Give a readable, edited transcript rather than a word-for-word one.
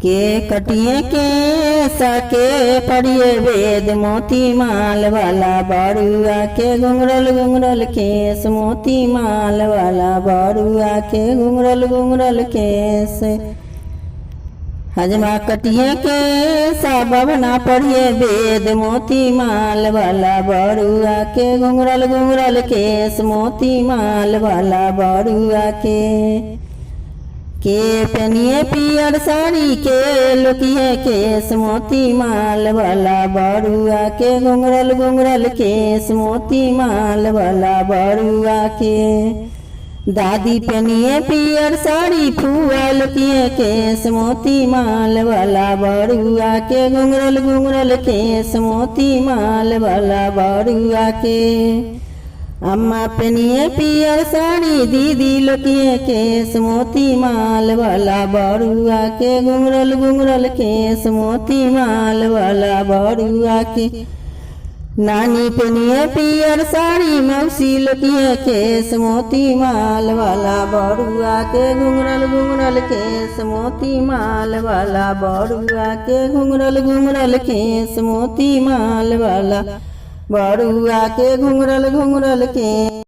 के कटिए के सके पड़िए वेद मोती माल वाला बरुआ के घुंघरल घुंघरल केस मोती माल वाला बरुआ के घुंघरल घुंघरल केस हजमा कटिए के बना पढ़िए वेद मोती माल वाला बरुआ के घुंघरल घुंघरल केस मोती माल वाला बरुआ के पहनिए पियर साड़ी के लुकिए केस मोती माल वाला बरुआ के घुंघरल घुंघरल केस मोती माल वाला बरुआ के दादी पहनिए पियर साड़ी फुआ लुकिए केस मोती माल वाला बरुआ के घुंघरल घुंघरल केस मोती माल वाला बरुआ के अम्मा पहनिए पियर साड़ी दीदी लुकिए केस मोती माल वाला बरुआ के घुंघरल घुंघरल केस मोती माल वाला बरुआ के नानी पहनिए पियर साड़ी मौसी लुकिए केस मोती माल वाला बरुआ के घुंघरल घुंघरल केस मोती माल वाला बरुआ के घुंघरल घुंघरल केस मोती माल वाला बरुआ के घुंघरल घुंघरल के